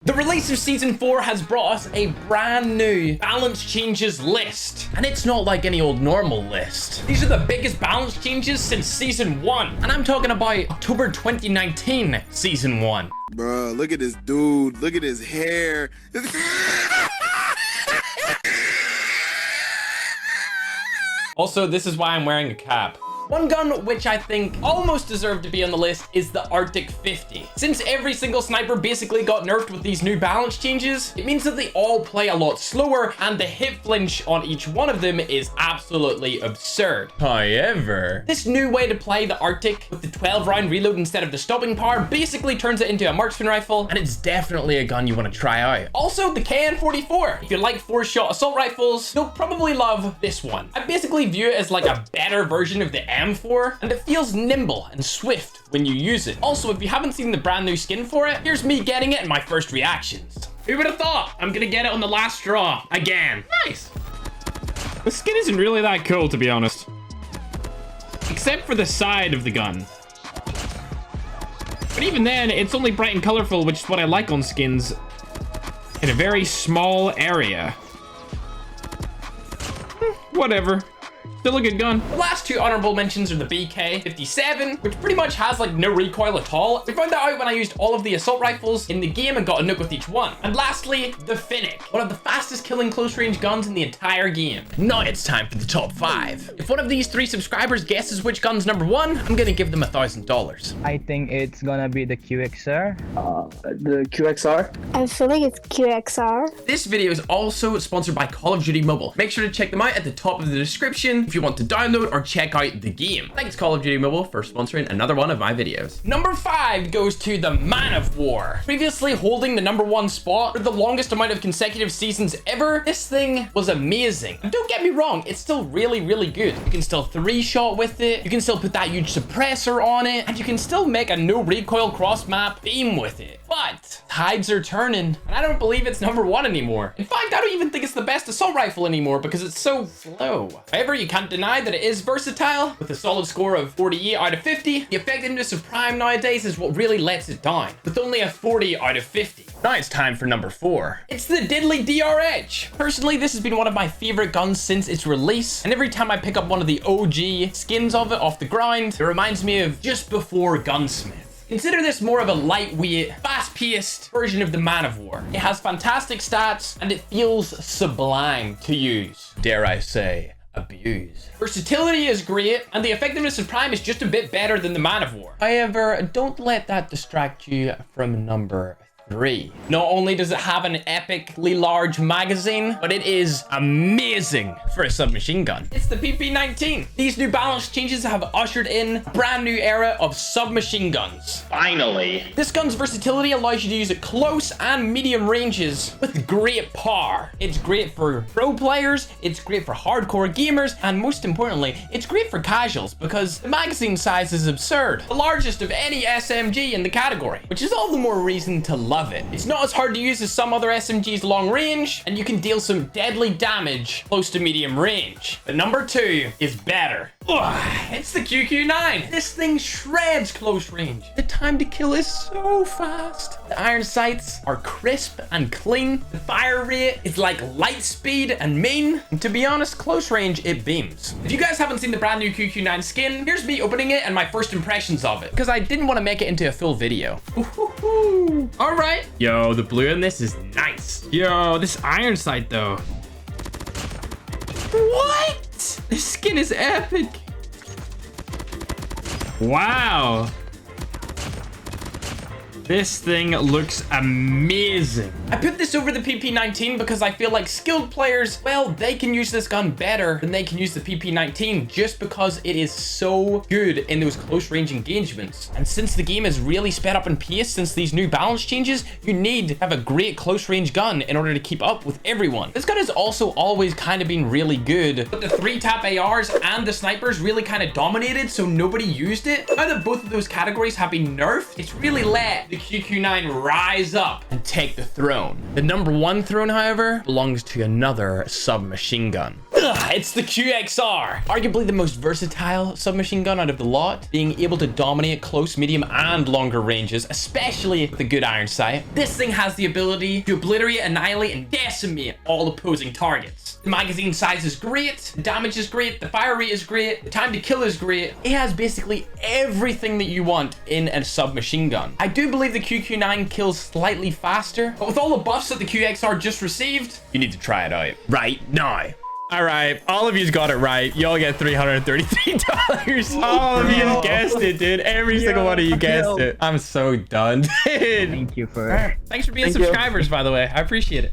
The release of Season 4 has brought us a brand new balance changes list. And it's not like any old normal list. These are the biggest balance changes since Season 1. And I'm talking about October 2019, Season 1. Bruh, look at this dude. Look at his hair. Also, this is why I'm wearing a cap. One gun which I think almost deserved to be on the list is the Arctic 50. Since every single sniper basically got nerfed with these new balance changes, it means that they all play a lot slower and the hit flinch on each one of them is absolutely absurd. However, this new way to play the Arctic with the 12 round reload instead of the stopping power basically turns it into a marksman rifle, and it's definitely a gun you want to try out. Also, the KN-44. If you like 4-shot assault rifles, you'll probably love this one. I basically view it as like a better version of the M4, and it feels nimble and swift when you use it. Also, if you haven't seen the brand new skin for it, here's me getting it and my first reactions. Who would have thought? I'm gonna get it on the last straw again. Nice. The skin isn't really that cool, to be honest. Except for the side of the gun. But even then, it's only bright and colorful, which is what I like on skins in a very small area. Whatever. Still a good gun. The last two honorable mentions are the BK-57, which pretty much has like no recoil at all. We found that out when I used all of the assault rifles in the game and got a nuke with each one. And lastly, the Finnick, one of the fastest killing close range guns in the entire game. Now it's time for the top 5. If one of these 3 subscribers guesses which gun's number 1, I'm gonna give them $1,000. I think it's gonna be the QXR. The QXR? I feel like it's QXR. This video is also sponsored by Call of Duty Mobile. Make sure to check them out at the top of the description if you want to download or check out the game. Thanks Call of Duty Mobile for sponsoring another one of my videos. Number 5 goes to the Man of War. Previously holding the number 1 spot for the longest amount of consecutive seasons ever, this thing was amazing. And don't get me wrong, it's still really, really good. You can still 3-shot with it, you can still put that huge suppressor on it, and you can still make a no recoil cross map beam with it. But tides are turning, and I don't believe it's number 1 anymore. In fact, I don't even think it's the best assault rifle anymore because it's so slow. However, you can't deny that it is versatile. With a solid score of 48 out of 50, the effectiveness of Prime nowadays is what really lets it down, with only a 40 out of 50. Now it's time for number 4. It's the Diddley DRH. Personally, this has been one of my favorite guns since its release, and every time I pick up one of the OG skins of it off the ground, it reminds me of just before Gunsmith. Consider this more of a lightweight, fast-paced version of the Man of War. It has fantastic stats, and it feels sublime to use. Dare I say, abuse. Versatility is great, and the effectiveness of Prime is just a bit better than the Man of War. However, don't let that distract you from number 3. Not only does it have an epically large magazine, but it is amazing for a submachine gun. It's the PP-19. These new balance changes have ushered in a brand new era of submachine guns. Finally. This gun's versatility allows you to use it close and medium ranges with great power. It's great for pro players, it's great for hardcore gamers, and most importantly, it's great for casuals because the magazine size is absurd. The largest of any SMG in the category, which is all the more reason to love it. It's not as hard to use as some other SMGs long range, and you can deal some deadly damage close to medium range. But number 2 is better. Ugh, it's the QQ9. This thing shreds close range. The time to kill is so fast. The iron sights are crisp and clean. The fire rate is like light speed and mean. And to be honest, close range, it beams. If you guys haven't seen the brand new QQ9 skin, here's me opening it and my first impressions of it, because I didn't want to make it into a full video. All right. Yo, the blue in this is nice. Yo, this iron sight though. What? This skin is epic. Wow. This thing looks amazing. I put this over the PP-19 because I feel like skilled players, well, they can use this gun better than they can use the PP-19 just because it is so good in those close range engagements. And since the game has really sped up in pace since these new balance changes, you need to have a great close range gun in order to keep up with everyone. This gun has also always kind of been really good, but the 3-tap ARs and the snipers really kind of dominated, so nobody used it. Now that both of those categories have been nerfed, it's really let the QQ9 rise up and take the throne. The number 1 throne, however, belongs to another submachine gun. It's the QXR. Arguably the most versatile submachine gun out of the lot, being able to dominate close, medium, and longer ranges, especially the good iron sight. This thing has the ability to obliterate, annihilate, and decimate all opposing targets. The magazine size is great, the damage is great, the fire rate is great, the time to kill is great. It has basically everything that you want in a submachine gun. I do believe the QQ9 kills slightly faster, but with all the buffs that the QXR just received, you need to try it out right now. All right, all of you's got it right. Y'all get $333. All of you guessed it, dude. Every single one of you guessed it. I'm so done, dude. Thank you for. Thanks for being subscribers, by the way. I appreciate it.